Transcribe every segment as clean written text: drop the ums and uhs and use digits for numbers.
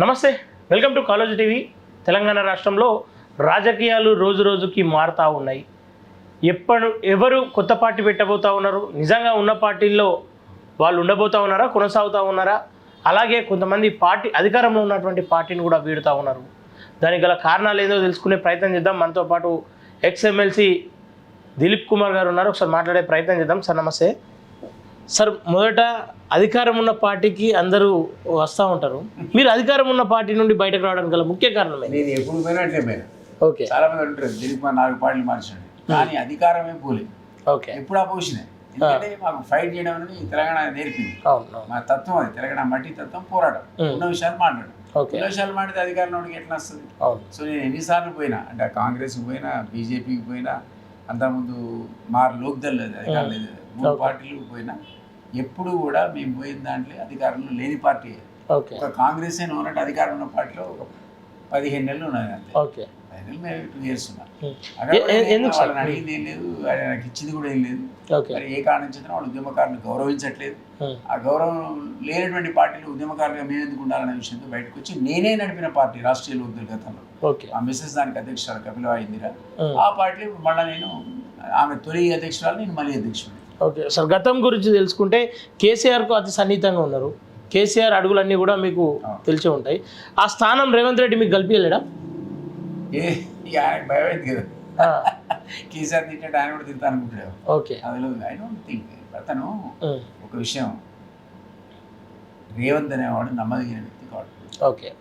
నమస్తే, welcome to college TV. Telangana రాష్ట్రంలో రాజకీయాలు రోజు రోజుకి మారుతూ ఉన్నాయి. ఎవరు కొత్త పార్టీ పెట్టబోతూ ఉన్నారు? నిజంగా ఉన్న పార్టీల్లో వాళ్ళు ఉండబోతూ ఉన్నారా, కొనసాగుతూ ఉన్నారా? అలాగే కొంతమంది పార్టీ అధికారంలో ఉన్నటువంటి పార్టీని కూడా వీడుతూ ఉన్నారు. దానికి గల కారణాలు ఏదో తెలుసుకునే ప్రయత్నం చేద్దాం. మనతో పాటు ఎక్స్ఎమ్మెల్సీ దిలీప్ కుమార్ గారు ఉన్నారు. ఒకసారి మాట్లాడే ప్రయత్నం చేద్దాం. సార్ నమస్తే. సార్, మొదట అధికారం ఉన్న పార్టీకి అందరూ వస్తూ ఉంటారు. మీరు అధికారం ఉన్న పార్టీ నుండి బయటకు రావడానికి గల ముఖ్య కారణమే? నేను ఎప్పుడు పోయినా అట్లే పోయినా. ఓకే, చాలా మంది ఉంటారు దిలీప్ కుమార్ 4 పార్టీలు మార్చండి, కానీ అధికారమే పోలేదు. ఓకే, ఎప్పుడు అపోజిషనే. ఎందుకంటే మాకు ఫైట్ చేయడం అనేది తెలంగాణ నేర్పింది. మా తత్వం అది, తెలంగాణ మట్టి తత్వం, పోరాటం, ఉన్న విషయాలు మాట్లాడు. ఉన్న విషయాలు మాట్లాడితే అధికారంలోకి ఎట్లా వస్తుంది? సో నేను ఎన్నిసార్లు పోయినా, అంటే కాంగ్రెస్కి పోయినా, బీజేపీకి పోయినా, అంతకుముందు లోక్దల్ అధికారం లేదు, 3 పార్టీలు పోయినా, ఎప్పుడు కూడా మేము పోయిన దాంట్లో అధికారంలో లేని పార్టీ. ఒక కాంగ్రెస్ అయినా ఉన్నట్టు అధికారం ఉన్న పార్టీలో ఒక 15 నెలలు ఉన్నది అంతే. 15 నెలలు మేము 2 years ఉన్నాం. వాళ్ళని అడిగింది ఏం లేదు, నాకు ఇచ్చింది కూడా ఏం లేదు. మరి ఏ కారణం చేత వాళ్ళు ఉద్యమకారులను గౌరవించట్లేదు. ఆ గౌరవం లేనటువంటి పార్టీలు ఉద్యమకారులుగా మేము ఎందుకు ఉండాలనే విషయంతో బయటకు వచ్చి నేనే నడిపిన పార్టీ రాష్ట్రీయ లోక్దల్ గతంలో. ఆ మిస్సెస్ దానికి అధ్యక్షురాలు కపిలవా ఇందిరా. ఆ పార్టీ మళ్ళీ నేను ఆమె తొలి అధ్యక్షురాలు, నేను మళ్ళీ అధ్యక్షుడు. ఓకే సార్, గతం గురించి తెలుసుకుంటే కేసీఆర్కు అతి సన్నిహితంగా ఉన్నారు. కేసీఆర్ అడుగులన్నీ కూడా మీకు తెలిసే ఉంటాయి. ఆ స్థానం రేవంత్ రెడ్డి మీకు కల్పించలేడా? ఆయనకు భయం అయింది కదా, కేసీఆర్ తింటే ఆయన కూడా తింటా అనుకుంటాడు. ఓకే, అందులో ఐ డోంట్ థింక్ అతను ఒక విషయం, రేవంత్ అనేవాడు నమ్మదగిన వ్యక్తి కాదు. ఓకే,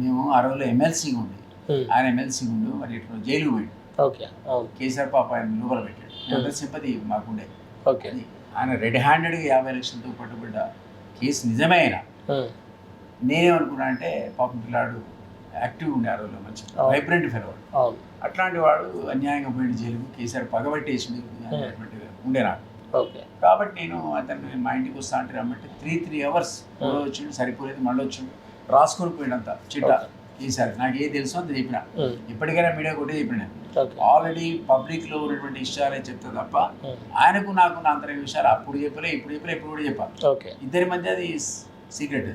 మేము ఆ రోజులో ఎమ్మెల్సీగా ఉండి, ఆయన ఎమ్మెల్సీ ఉండు మరి ఇట్లా జైలుకు పోయి. ఓకే, కేసీఆర్ పాప ఆయన లోపల పెట్టాడు. అందరి సింపతి మాకుండే. ఓకే, ఆయన రెడ్ హ్యాండెడ్గా 50 లక్షలతో పట్టుబడ్డ కేసు నిజమే. అయినా నేనేమనుకున్నా అంటే పాపం పిల్లాడు యాక్టివ్ ఉండే, ఆ రోజుల్లో మంచి వైబ్రెంట్ ఫెలో. అట్లాంటి వాడు అన్యాయంగా పోయిన జైలుకు కేసీఆర్ పగబట్టేసి ఉండే నాకు. కాబట్టి నేను అతను మా ఇంటికి వస్తా అంటే రమ్మంటే 3 hours వచ్చిండు, సరిపోలేదు, మళ్ళీ వచ్చిండు, రాసుకొని పోయినంత చిట్టా కేసీఆర్. నాకు ఏది తెలుసు అంత చెప్పిన, ఇప్పటికైనా మీడియా కొట్టే చెప్పిన. ఆల్రెడీ పబ్లిక్లో ఉన్నటువంటి విషయాలే చెప్తా తప్ప ఆయనకు నాకు నా అంతరంగ విషయాలు అప్పుడు చెప్పలే, ఇప్పుడు కూడా చెప్పాలి. ఇద్దరి మధ్య అది సీక్రెట్.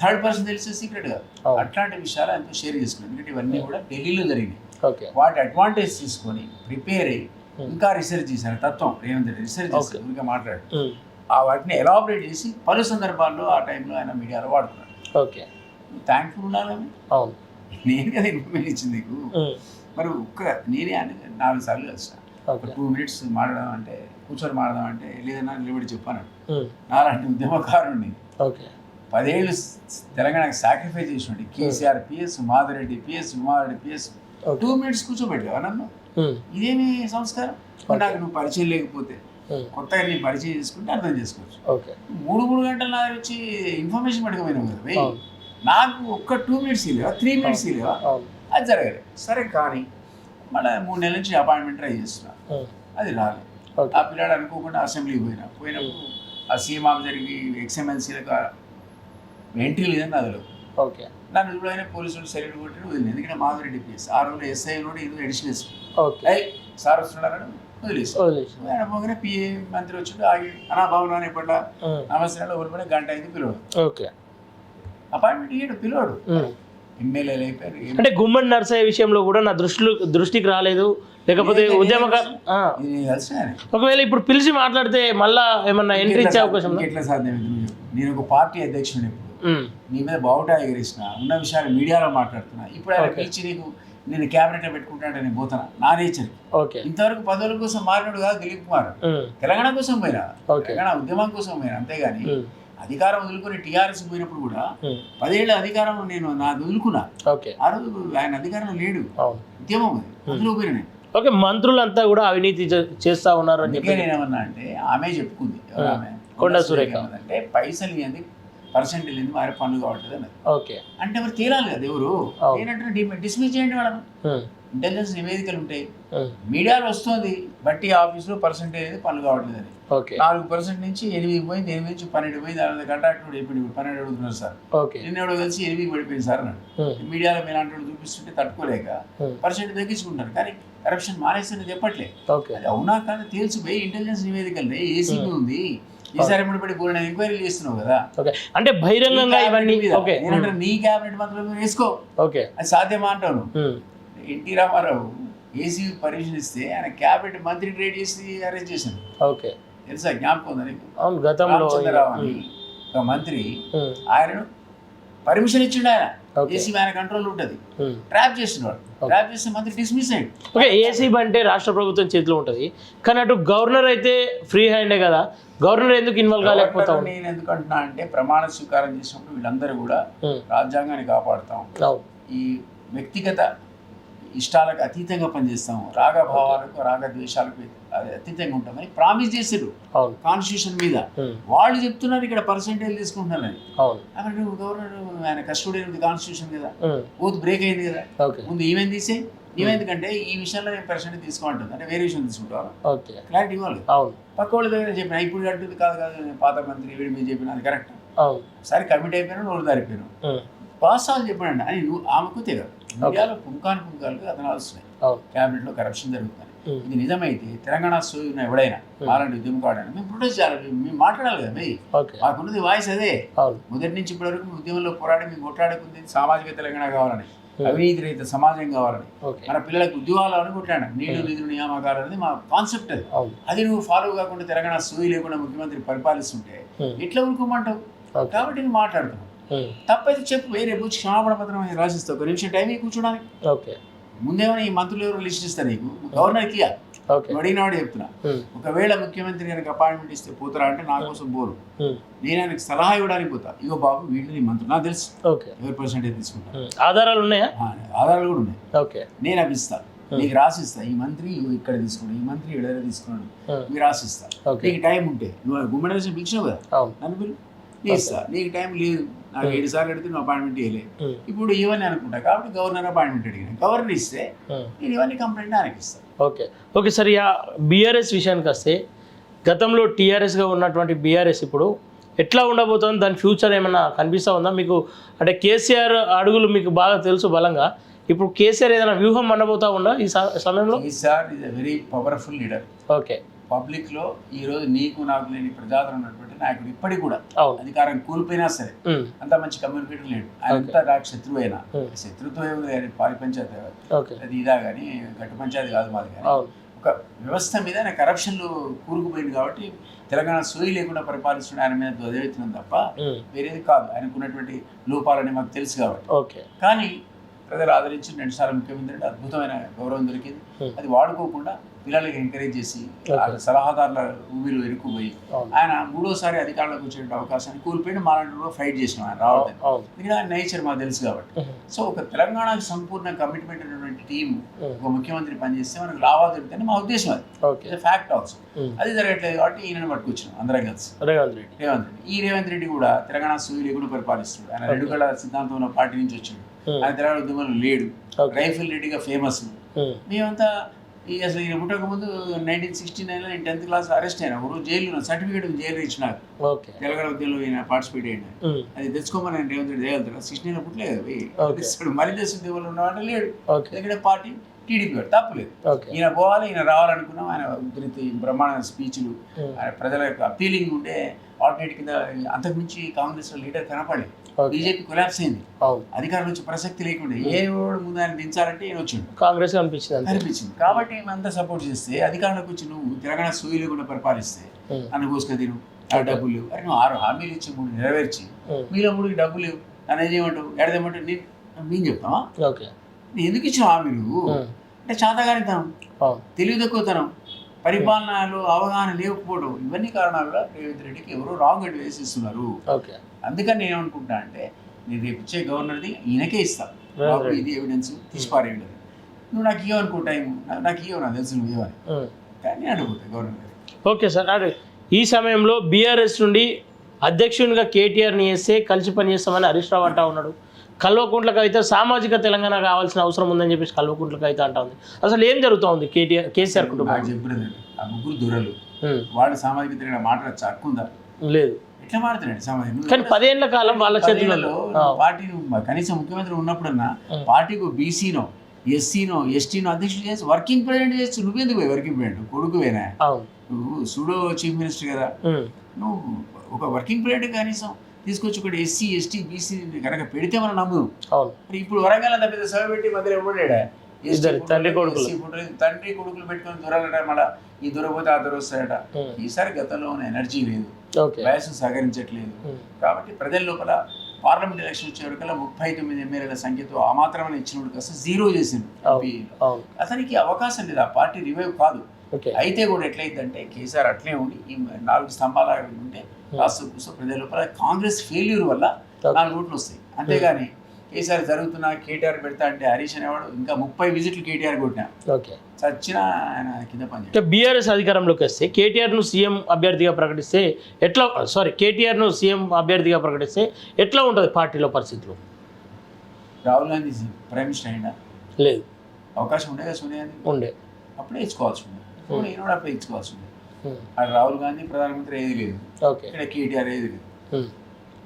థర్డ్ పర్సన్ తెలిసే సీక్రెట్ కాదు. అట్లాంటి విషయాలు ఆయనతో షేర్ చేసుకున్నాను. ఎందుకంటే ఇవన్నీ కూడా ఢిల్లీలో జరిగినాయి. వాటి అడ్వాంటేజ్ తీసుకొని ప్రిపేర్ అయ్యి ఇంకా రీసెర్చ్ చేశాను. తత్వం రేవంత్ రెడ్డి రీసెర్చ్ చేశాను, ఇంకా మాట్లాడు ఆ వాటిని ఎలాబరేట్ చేసి పలు సందర్భాల్లో ఆ టైంలో ఆయన మీడియాలో వాడుతున్నాడు. ఓకే, థ్యాంక్ఫుల్ ఉండాలని నేను కదా ఇన్ఫర్మేషన్ ఇచ్చింది నీకు. మరి నేనే 4 సార్లు కలిసిన. 2 minutes మాట్లాడదాం అంటే, కూర్చొని మాట్లాడదాం అంటే, లేదన్నా నిలబడి చెప్పాను. నాలాంటి ఉద్యమకారుణ్ణి 10 ఏళ్ళు తెలంగాణకి సాక్రిఫైస్ చేసినట్టు KCR PS, Madhava Reddy PS, Uma Reddy PS 2 minutes కూర్చోబెట్టావా నన్ను? ఇదేమి సంస్కారం? నాకు నువ్వు పరిచయం లేకపోతే కొత్తగా నీ పరిచయం చేసుకుంటే అర్థం చేసుకోవచ్చు. 3 గంటల నా వచ్చి ఇన్ఫర్మేషన్ పట్టుకుపోయినావు కదా, నాకు ఒక్క 2 minutes లేవా, 3 minutes లేవా? అది జరగలేదు. సరే, కానీ మళ్ళీ 3 నెలల నుంచి అపాయింట్మెంట్ ట్రై చేస్తున్నా, అది రాలేదు. ఆ పిల్లాడు అనుకోకుండా అసెంబ్లీకి పోయినప్పుడు ఆ సీఎం ఆఫీసర్కి ఎక్స్ఎమ్మెల్సీలకు ఎంట్రీ లేదని అదిలో నన్ను చూడైనా పోలీసులు సెల్యూట్ కొట్టి వదిలేదు. ఎందుకంటే మాధవరెడ్డి పిఎస్ ఆ రోజులో ఎస్ఐ కూడా ఇది అడిషనల్ ఎస్పీ సార్ వస్తున్నాడని వదిలేసి ఆయన పోగానే పిఏ మంత్రి వచ్చి ఆగి అనా బాబునా ఎప్పట్లా నమస్తే ఊరిపోయిన గంట అయింది పిలవడు. అపాయింట్మెంట్ ఇయ్యడు, పిలవడు. ఎమ్మెల్యేలు అయిపోయారు. అంటే గుమ్మడి నర్సయ్య విషయంలో కూడా నా దృష్టికి రాలేదు, లేకపోతే ఉద్యమకారు ఒకవేళ ఇప్పుడు పిలిచి మాట్లాడితే మళ్ళా ఏమన్నా ఎంట్రీ ఇచ్చే అవకాశం ఎట్లా సాధ్యమైంది? నేను ఒక పార్టీ అధ్యక్షుడు, నీ మీద బావుటా ఎగిరిసిన, ఉన్న విషయాలు మీడియాలో మాట్లాడుతున్నా. ఇప్పుడు ఆయన పిలిచి నేను క్యాబినెట్లో పెట్టుకుంటానంటే నేను పోతానా? నా నేచర్. ఇంతవరకు పదవుల కోసం మారినాడు కాదు దిలీప్ కుమార్, తెలంగాణ కోసం పోయినా, తెలంగాణ ఉద్యమం కోసం పోయినా, అంతేగాని అధికారం వదులుకొని టీఆర్ఎస్ పోయినప్పుడు కూడా 10 ఏళ్ళ అధికారం నేను వదులుకున్నా. ఆ రోజు ఆయన అధికారంలో లేడు, ఉద్యమం అందులో పోయినా నేను. ఓకే, మంత్రులంతా కూడా అవినీతి చేస్తా ఉన్నారు అని చెప్పి నేనేమన్నా అంటే ఆమె చెప్పుకుంది, ఆమె కొండ సురేఖ అంటే పైసలు ఇవ్వండి, పర్సెంటేజ్ ఏంది వారి పనులు కావట్లేదు అన్నది. అంటే మరి తేలాలి కదా ఎవరు. ఏంటంటే డిస్మిస్ చేయండి వాళ్ళను. ఇంటెలిజెన్స్ నివేదికలు ఉంటాయి, మీడియాలో వస్తుంది బట్టి ఆఫీసులో పర్సెంటేజ్ పనులు కావట్లేదు అని. 4% నుంచి 8 పోయింది, 8 నుంచి 12 పోయింది. దాని కాంట్రాక్టర్ ఇప్పుడు 12 అడుగుతున్నారు సార్, నిన్న ఎవడో కలిసి 8 పడిపోయింది సార్ అన్నాడు. మీడియాలో మీరు అంటే చూపిస్తుంటే తట్టుకోలేక పర్సెంట్ తగ్గించుకుంటారు, కానీ కరప్షన్ మానేస్తుంది చెప్పట్లే. అది అవునా కాదు తేల్చిపోయి ఇంటెలిజెన్స్ నివేదికలు ఏసీబీ ఉంది, ఈసారి ఎప్పుడు పూర్ణ ఎంక్వైరీ చేస్తున్నావు కదా. ఓకే, అంటే బహిరంగంగా ఇవన్నీ ఓకే నేనంటే నీ క్యాబినెట్ మంత్రులు వేసుకో, ఓకే అది సాధ్యమా అంటాను. ఎన్టీ రామారావు ఏసీ పర్మిషన్ ఇస్తే ఆయన క్యాబినెట్ మంత్రి క్రియేట్ చేసి అరేంజ్ చేశాను. ఓకే, తెలుసా, జ్ఞాపకం ఉందా నీకు? అవును, గతంలో రామచంద్రరావు అని ఒక మంత్రి, ఆయనను పర్మిషన్ ఇచ్చిండు ఆయన. ఏసీ ఆయన కంట్రోల్ ఉంటుంది, ట్రాప్ చేసినవాడు. ట్రాప్ చేసిన మంత్రి డిస్మిస్ అయ్యాడు. ఓకే, ఏసీ అంటే రాష్ట్ర ప్రభుత్వం చేతిలో ఉంటుంది, కానీ అటు గవర్నర్ అయితే ఫ్రీ హ్యాండే కదా, గవర్నర్ ఎందుకు ఇన్వాల్వ్ కాలేకపోతాం? నేను ఎందుకు అంటున్నా అంటే ప్రమాణ స్వీకారం చేసినప్పుడు వీళ్ళందరూ కూడా రాజ్యాంగాన్ని కాపాడుతాం, ఈ వ్యక్తిగత ఇష్టాలకు అతీతంగా పనిచేస్తాము, రాగభావాలకు రాగద్వేషాలకు అతీతంగా ఉంటామని ప్రామిస్ చేశారు కాన్స్టిట్యూషన్ మీద. వాళ్ళు చెప్తున్నారు ఇక్కడ పర్సెంటేజ్ తీసుకుంటున్నారని. అక్కడ నువ్వు గవర్నర్ ఆయన కస్టోడియన్ ఉంది కాన్స్టిట్యూషన్ కదా, ఓత్ బ్రేక్ అయింది కదా, ముందు ఈవెన్ తీసే. నీవెందుకంటే ఈ విషయంలో నేను పర్సెంటేజ్ తీసుకోమంటుంది, అంటే వేరే విషయం తీసుకుంటాను, క్లారిటీ ఇవ్వాలి. పక్క వాళ్ళ దగ్గర చెప్పిన ఇప్పుడు కట్టింది కాదు కాదు, పాత మంత్రి వీడి మీద చెప్పిన అది కరెక్ట్, సరే కమిట్ అయిపోయాను, నోరు దారిపోయాను, పాసాలు చెప్పానండి అని నువ్వు ఆమెకు తెలియదు. ఇండియాలో పుంకాలు అతనాలు వస్తున్నాయి, క్యాబినెట్ లో కరప్షన్ జరుగుతుంది. ఇది నిజమైతే తెలంగాణ సోయి ఎవడైనా అలాంటి ఉద్యమకాడైనా మేము ప్రొటెస్ట్ చేయాలి, మేము మాట్లాడాలి కదా. మాకున్నది వాయిస్ అదే, మొదటి నుంచి ఇప్పటి వరకు మేము ఉద్యమంలో పోరాడి మేము కొట్లాడుకుంది సామాజిక తెలంగాణ కావాలని, అవినీతి రహిత సమాజం కావాలని, మన పిల్లలకు ఉద్యోగాలు కొట్లాడాను, నీళ్లు నిధులు నియామకాలు అనేది మా కాన్సెప్ట్. అది అది నువ్వు ఫాలో కాకుండా తెలంగాణ సోయి లేకుండా ముఖ్యమంత్రి పరిపాలిస్తుంటే ఎట్లా ఊరుకోమంటావు? కాబట్టి నువ్వు మాట్లాడుతున్నావు. తప్పైతే చెప్పు, వేరే బుచ్చి క్షమాపణ పత్రం రాసిస్తావు, ఒక నిమిషం టైం కూర్చోడానికి. ముందేమైనా ఈ మంత్రులు ఎవరు లిస్ట్ ఇస్తారు నీకు, గవర్నర్కి అడిగినవాడు చెప్తున్నా. ఒకవేళ ముఖ్యమంత్రి కనుక అపాయింట్మెంట్ ఇస్తే పోతారా అంటే నా కోసం పోరు, నేను ఆయనకు సలహా ఇవ్వడానికి పోతా. ఇగో బాబు వీళ్ళు నీ మంత్రులు నాకు తెలుసు ఎవరి పర్సెంటేజ్ తీసుకుంటా, ఆధారాలు ఉన్నాయా? ఆధారాలు కూడా ఉన్నాయి, నేను అవి నీకు రాసిస్తా. ఈ మంత్రి ఇక్కడ తీసుకున్నాడు, ఈ మంత్రి ఇక్కడ తీసుకున్నాడు, నీకు రాసిస్తా. నీకు టైం ఉంటే నువ్వు గుమ్మడి పిలిచినావు కదా, నన్ను పిలు, నేను ఇస్తా. నీకు టైం లేదు, నాకు 7 సార్లు అడిగితే నువ్వు అపాయింట్మెంట్ ఇవ్వలేదు, ఇప్పుడు ఇవన్నీ అనుకుంటా, కాబట్టి గవర్నర్ అపాయింట్మెంట్ అడిగాను, గవర్నర్ ఇస్తే నేను ఇవన్నీ కంప్లైంట్ ఆయనకి ఇస్తాను. ఓకే సార్, ఇక బీఆర్ఎస్ విషయానికి వస్తే గతంలో టీఆర్ఎస్గా ఉన్నటువంటి బీఆర్ఎస్ ఇప్పుడు ఎట్లా ఉండబోతుంది, దాని ఫ్యూచర్ ఏమైనా కనిపిస్తూ ఉందా మీకు? అంటే కేసీఆర్ అడుగులు మీకు బాగా తెలుసు బలంగా, ఇప్పుడు కేసీఆర్ ఏదైనా వ్యూహం ఉండబోతా ఉందా ఈ సమయంలో? KCR is a very powerful leader. Okay, public లో ఈ రోజు నీకు నాకు లేని ప్రజాదరణ ఉన్నటువంటి నాయకుడు ఇప్పటికి కూడా, అధికారం కోల్పోయినా సరే అంత మంచి కమ్యూనికేటర్ లేడు. ఆయన అంతా నాకు శత్రువు అయినా, శత్రుత్వం ఏమి పాలి పంచాయతీ అది ఇదా కానీ గట్టు పంచాయతీ కాదు మాది, కానీ ఒక వ్యవస్థ మీద ఆయన కరప్షన్లు కూరుకుపోయింది కాబట్టి తెలంగాణ సోయి లేకుండా పరిపాలిస్తున్న ఆయన మీద ధ్వజెత్తున్నాం తప్ప వేరేది కాదు. ఆయనకున్నటువంటి లోపాలని మాకు తెలుసు కాబట్టి. కానీ ప్రజలు ఆదరించి 2 సార్లు ముఖ్యమంత్రి అంటే అద్భుతమైన గౌరవం దొరికింది. అది వాడుకోకుండా పిల్లలకి ఎంకరేజ్ చేసి సలహాదారుల ఊబిలో ఇరుక్కుపోయి ఆయన 3వ సారి అధికారంలోకి వచ్చే అవకాశాన్ని కోల్పోయి మాలాంటి ఫైట్ చేసినాం ఆయన రావద్దని. ఎందుకంటే ఆయన నేచర్ మాకు తెలుసు కాబట్టి. సో ఒక తెలంగాణకు సంపూర్ణ కమిట్మెంట్ ఉన్నటువంటి టీం ఒక ముఖ్యమంత్రి పనిచేస్తే మనకు లాభాలు దొరుకుతాయని మా ఉద్దేశం. అది ఫ్యాక్ట్ ఆల్సో. అది జరగట్లేదు కాబట్టి ఈయనను పట్టుకొచ్చినాం అందరం కలిసి. రేవంత్ రెడ్డి, ఈ రేవంత్ రెడ్డి కూడా తెలంగాణ సూయి లేకుండా పరిపాలిస్తున్నాడు. ఆయన 2 కళ్ళ సిద్ధాంతం ఉన్న పార్టీ నుంచి వచ్చాడు. ఆయన తెలంగాణ ఉద్యమంలో లేడు, రైఫిల్ రెడ్డిగా ఫేమస్. మేమంతా అసలు ఈయన పుట్టక ముందు 1969లో నేను 10th క్లాస్ అరెస్ట్ అయినా, ఒక రోజు జైలు సర్టిఫికేట్ జైలు ఇచ్చినారు, తెలంగాణ ఉద్యమంలో ఈయన పార్టిసిపేట్ అయినా. అది తెచ్చుకోమని ఆయన రేవంత్ రెడ్డి చేయగలుగుతాడు. 16 పుట్టలేదు, మరి దేశ ఉద్యమంలో ఉన్నవాడు లేడు. ఎందుకంటే పార్టీ టీడీపీ వాడు, తప్పలేదు. ఈయన పోవాలి, ఈయన రావాలనుకున్నాం. ఆయన బ్రహ్మాండ స్పీచ్లు, ఆయన ప్రజల యొక్క అపీలింగ్ ఉండే ఆల్టర్నేట్ కింద. అంతకుమించి కాంగ్రెస్ లో లీడర్ కనపడలేదు. బీజేపీ కొలాప్స్ అయింది, అధికారం నుంచి ప్రసక్తి లేకుండా ఏ ముందు ఆయన దించాలంటే ఈయన వచ్చిండు, కాంగ్రెస్ అనిపించింది. కాబట్టి అంతా సపోర్ట్ చేస్తే అధికారంలోకి వచ్చి నువ్వు తెలంగాణ సూయి లేకుండా పరిపాలిస్తే నన్ను కోసుక తిను, ఆ డబ్బులు లేవు. అరే నువ్వు 6 హామీలు ఇచ్చి 3 నెరవేర్చి మీలో 3కి డబ్బులు లేవు, నన్ను ఏం చేయమంటావు? ఎడదేమంటావు? నేను చెప్తావా? నేను ఎందుకు ఇచ్చిన హామీలు అంటే చేతగానితనం, తెలివి తక్కువతనం, పరిపాలనలో అవగాహన లేకపోవడం, ఇవన్నీ కారణాలుగా రేవంత్ రెడ్డికి ఎవరో రాంగ్ అడ్వైస్ ఇస్తున్నారు. అందుకని నేను ఏమనుకుంటా అంటే నేను రేపు ఇచ్చే గవర్నర్ది ఈయనకే ఇస్తాను, ఇది ఎవిడెన్స్ తీసిపారేయండి. నువ్వు నాకు ఇవ్వనుకో టైం, నాకు ఇవ్వ, నాకు తెలుసు నువ్వు ఇవ్వని, కానీ నేను అడుగుతాను గవర్నర్ గారు. ఓకే సార్, ఈ సమయంలో బీఆర్ఎస్ నుండి అధ్యక్షునిగా కేటీఆర్ని వేస్తే కలిసి పనిచేస్తామని హరీష్ రావు అంటా ఉన్నాడు. కల్వకుంట్లకు అయితే సామాజిక తెలంగాణ కావాల్సిన అవసరం ఉందని చెప్పేసి కల్వకుంట్లకు అయితే అంటా ఉంది. అసలు ఏం జరుగుతూ ఉంది కేసీఆర్ కుటుంబం? చెప్పినది ఆ 3 దొరలు వాళ్ళు సామాజిక తెలంగాణ మాట్లాడచ్చు, హక్కు ఉందా? లేదు. ఎట్లా మాట్లాడు సామాజిక? కానీ 10 ఏళ్ల కాలం వాళ్ళ చేతులలో పార్టీ కనీసం ముఖ్యమంత్రి ఉన్నప్పుడన్నా పార్టీకి బీసీనో ఎస్సీనో ఎస్టీనో అధ్యక్షుడు చేసి వర్కింగ్ ప్రెసిడెంట్ చేయొచ్చు. నువ్వెందుకు పోయి వర్కింగ్ ప్రెసిడెంట్? కొడుకు పోయినా నువ్వు సూడో చీఫ్ మినిస్టర్ కదా, నువ్వు ఒక వర్కింగ్ ప్రెసిడెంట్ కనీసం తీసుకొచ్చి ఒకటి ఎస్సీ ఎస్టీ బీసీ కనుక పెడితే మనం నమ్ముదాం. మరి ఇప్పుడు వరంగల్ అంత పెద్ద సభ పెట్టి మధ్యలో ఇవ్వడాడా తండ్రి కొడుకులు పెట్టుకొని దూరాలట, మళ్ళీ ఈ దూరపోతే ఆ దూరం వస్తాయట. ఈసారి గతంలో ఉన్న ఎనర్జీ లేదు, వయసు సహకరించట్లేదు. కాబట్టి ప్రజల లోపల పార్లమెంట్ ఎలక్షన్ వచ్చేవరకల్లా 39 ఎమ్మెల్యేల సంఖ్యతో ఆ మాత్రమే ఇచ్చినప్పుడు కాస్త జీరో చేసిండు. అతనికి అవకాశం లేదు, ఆ పార్టీ రివైవ్ కాదు. అయితే కూడా ఎట్లయిద్దంటే కేసీఆర్ అట్లే ఉండి ఈ 4 స్తంభాల ఉంటే కాస్త కూర్చో ప్రజల లోపల కాంగ్రెస్ ఫెయిల్యూర్ వల్ల 4 ఓట్లు వస్తాయి. అంతేగాని కేసీఆర్ జరుగుతున్నా కేటీఆర్ పెడతా అంటే హరీష్ అనేవాడు ఇంకా 30 విజిట్లు కేటీఆర్ కొట్టినా చచ్చిన ఆయన కింద పని. బీఆర్ఎస్ అధికారంలోకి వస్తే కేటీఆర్ను సీఎం అభ్యర్థిగా ప్రకటిస్తే ఎట్లా, కేటీఆర్ను సీఎం అభ్యర్థిగా ప్రకటిస్తే ఎట్లా ఉంటుంది పార్టీలో పరిస్థితులు? రాహుల్ గాంధీ ప్రైమ్ మినిస్టర్ అయినా లేదు, అవకాశం ఉండే కదా సోనియా గాంధీ ఉండే, అప్పుడే ఇచ్చుకోవాల్సి ఉండే, ఈయన కూడా అప్పుడే ఇచ్చుకోవాల్సి ఉండే. అక్కడ రాహుల్ గాంధీ ప్రధానమంత్రి ఏది లేదు, ఇక్కడ కేటీఆర్ ఏది లేదు.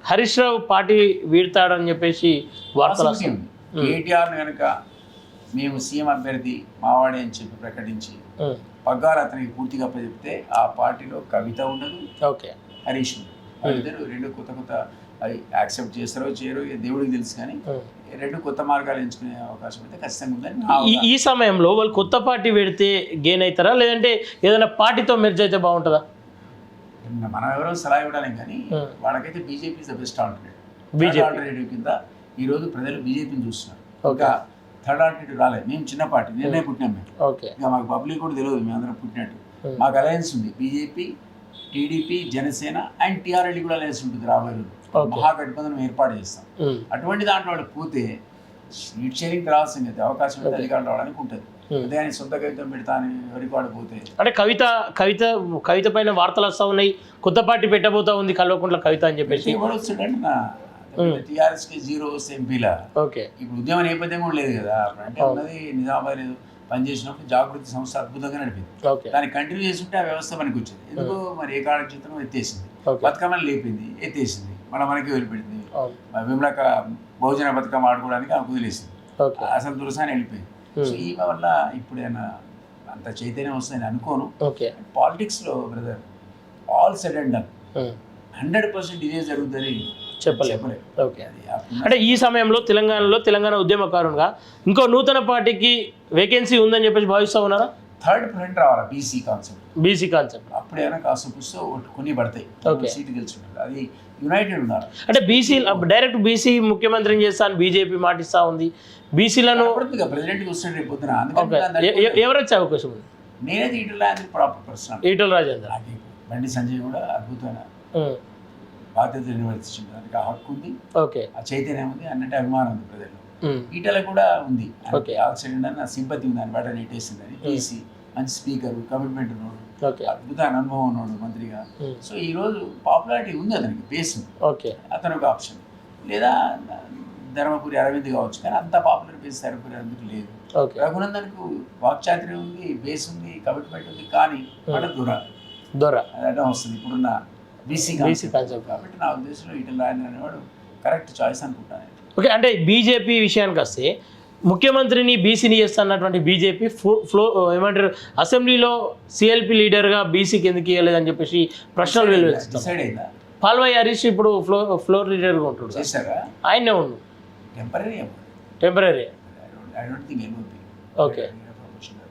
హరీష్ రావు పార్టీ వీడతాడని చెప్పేసి వార్తలు వస్తుంది. కేటీఆర్ కనుక మేము సీఎం అభ్యర్థి మావాడే అని చెప్పి ప్రకటించి పగ్గాలు అతనికి పూర్తిగా చెప్తే ఆ పార్టీలో కవిత ఉండదు, హరీష్ ఉండదు. వాళ్ళిద్దరు 2 కొత్త అది యాక్సెప్ట్ చేస్తారో చేయరో దేవుడికి తెలుసు, కానీ 2 కొత్త మార్గాలు ఎంచుకునే అవకాశం అయితే ఖచ్చితంగా ఉందని. ఈ సమయంలో వాళ్ళు కొత్త పార్టీ పెడితే గెయిన్ అవుతారా, లేదంటే ఏదైనా పార్టీతో మెర్జ్ అయితే బాగుంటుందా? మనం ఎవరో సలహా ఇవ్వడానికి, కానీ వాళ్ళకైతే BJP is the best alternative కింద ఈరోజు ప్రజలు బీజేపీని చూస్తున్నారు. ఇంకా థర్డ్ ఆల్టర్నేటివ్ రాలేదు. మేము చిన్న పార్టీ, నిన్నే పుట్టినాం మేము, ఇంకా మాకు పబ్లిక్ కూడా తెలియదు మేము అందరం పుట్టినట్టు. మాకు అలయన్స్ ఉంది, BJP, TDP, Janasena and TRL కూడా అలయన్స్ ఉంటుంది. రాబోయే రోజు మహాగఠబంధనం ఏర్పాటు చేస్తాం. అటువంటి దాంట్లో వాళ్ళు పోతే సీట్ షేరింగ్ రావాల్సింది అయితే అవకాశం అయితే అధికారులు రావడానికి ఉంటుంది. అదే అని సొంత కవితం పెడతా అని ఎవరికి వాడిపోతే అంటే కవిత పైన వార్తలు వస్తూ ఉన్నాయి, కొత్త పార్టీ పెట్టబోతా ఉంది కల్వకుంట్ల కవిత అని చెప్పేసి. ఎవరు వస్తుందంటే నా టీఆర్ఎస్కి 0 వస్తే ఎంపీలా. ఇప్పుడు ఉద్యమ నేపథ్యం కూడా లేదు కదా, అంటే ఉన్నది నిజామాబాద్ లేదు. పనిచేసినప్పుడు జాగృతి సంస్థ అద్భుతంగా నడిపింది, దాన్ని కంటిన్యూ చేస్తుంటే ఆ వ్యవస్థ మనకి వచ్చింది. ఎందుకు మరి ఏ కాడ జీతం ఎత్తేసింది, బతుకమ్మని లేపింది, ఎత్తేసింది, మనకి వదిలిపెట్టింది. విమలక బహుజన బతుకమ్మ ఆడుకోవడానికి ఆమెకు వదిలేసింది, అసలు దురసాని వెళ్ళిపోయింది. సో ఈ వల్ల ఇప్పుడైనా అంత చైతన్యం వస్తుందని అనుకోను. పాలిటిక్స్లో brother all said and done 100% ఇదే జరుగుతుంది చెప్పలేదు. అంటే ఈ సమయంలో తెలంగాణ ఉద్యమకారునిగా ఇంకో నూతన పార్టీకి వేకెన్సీ ఉందని చెప్పేసి భావిస్తా ఉన్నారా? థర్డ్ ప్రెసిడెంట్ రావాలి, బీసీ కాన్సెప్ట్ అప్పుడైనా కాస్త పుస్తూ కొన్ని పడతాయి, సీటు గెలుచుంటుంది. అది యునైటెడ్ ఉన్నారు. అంటే బీసీ డైరెక్ట్ బీసీ ముఖ్యమంత్రిని చేస్తాను బీజేపీ మాటిస్తా ఉంది. బీసీలను ప్రెసిడెంట్కి వస్తే రేపు పొద్దున ఎవరు వచ్చే అవకాశం ఉంది? నేనైతే ఈటల రాజేందర్, బండి సంజయ్ కూడా అద్భుతమైన బాధ్యతలు నిర్వర్తించింది, దానికి ఆ హక్కు ఉంది, ఆ చైతన్యం ఉంది, అన్నట్టు అభిమానం ఉంది ప్రజల్లో. ఈటల కూడా ఉంది, నా సింపతి ఉంది, అని బట్ట నెట్టేసిందని. బీసీ మంచి స్పీకర్, కమిట్మెంట్ ఉన్నాడు, అద్భుతమైన అనుభవం ఉన్నాడు మంత్రిగా. సో ఈ రోజు పాపులారిటీ ఉంది, అతనికి బేస్ ఉంది, అతను ఒక ఆప్షన్. లేదా ధర్మపురి అరవింద్ కావచ్చు, కానీ అంత పాపులర్ బేస్ ధర్మపురి అరవింద్ లేదు. రఘునందన్కు వాక్చాతుర్యం ఉంది, బేస్ ఉంది, కమిట్మెంట్ ఉంది, కానీ దొర అడ్డం వస్తుంది ఇప్పుడున్న బీసీ కాన్సెప్ట్. కాబట్టి నా ఉద్దేశంలో ఈటల రాజేందర్ అనేవాడు కరెక్ట్ చాయిస్ అనుకుంటాను. ఓకే, అంటే బీజేపీ విషయానికి వస్తే ముఖ్యమంత్రిని బీసీని చేస్తున్నటువంటి బీజేపీ ఏమంటారు, అసెంబ్లీలో సిఎల్పి లీడర్గా బీసీకి ఎందుకు ఇవ్వలేదని చెప్పేసి ప్రశ్నలు వెలువెత్తుతాయి. పాల్వాయి హరీష్ ఇప్పుడు ఫ్లోర్ లీడర్గా ఉంటున్నాడు, ఆయనే ఉండు టెంపరీ. ఓకే,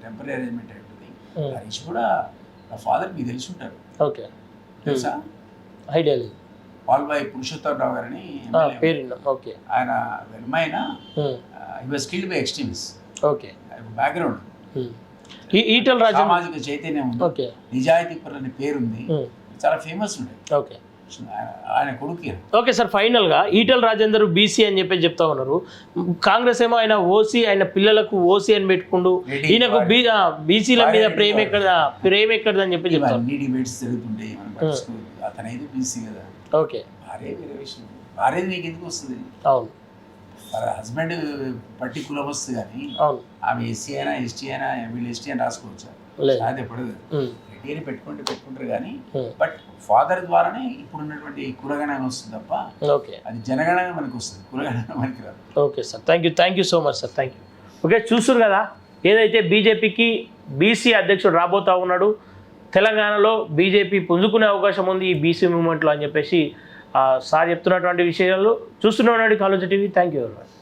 టెంపరీ అరేంజ్మెంట్ అవుతుంది. హరీష్ కూడా నా ఫాదర్ మీకు తెలిసి ఉంటారు, తెలుసా? ఐడియా లేదు. పాల్వాయి పురుషోత్తమరావు గారని పేరు. ఓకే, ఆయన వెల్మైన he was killed by extremists. Okay, background Etela Rajender సామాజిక చైతన్యం ఉంది, నిజాయితీ పరులని పేరుంది, చాలా ఫేమస్ ఉండే. ఓకే, ఆయన కొడుకు. ఓకే సార్, ఫైనల్గా ఈటల రాజేందర్ బీసీ అని చెప్పి చెప్తా ఉన్నారు. కాంగ్రెస్ ఏమో ఆయన ఓసీ, ఆయన పిల్లలకు ఓసీ అని పెట్టుకుంటూ ఈయనకు బీసీల మీద ప్రేమ ఎక్కడదని చెప్పి చెప్తారు. అన్ని డిబేట్స్ జరుగుతుంటాయి, అతనైతే బీసీ కదా. ఓకే, భార్య వేరే విషయం, భార్యది నీకు ఎందుకు వస్తుంది? అవును, హస్బెండ్ పర్టికులర్ వస్తుంది, కానీ ఆమె ఎస్సీ అయినా ఎస్టీ అయినా వీళ్ళు ఎస్టీ అని రాసుకోవచ్చు, అది పడదు. రెడ్డి పెట్టుకుంటారు కానీ, బట్ ఫాదర్ ద్వారానే ఇప్పుడున్నటువంటి కులగణన వస్తుంది తప్ప అది జనగణన మనకు వస్తుంది, కులగణన మనకి రాదు. Okay sir, thank you so much sir, thank you. Okay, చూస్తారు కదా ఏదైతే బీజేపీకి బీసీ అధ్యక్షుడు రాబోతా ఉన్నాడు. తెలంగాణలో బీజేపీ పుంజుకునే అవకాశం ఉంది ఈ బీసీ మూవ్మెంట్లో అని చెప్పేసి సార్ చెప్తున్నటువంటి విషయాలు చూస్తూనే ఉండండి college TV. Thank you very much.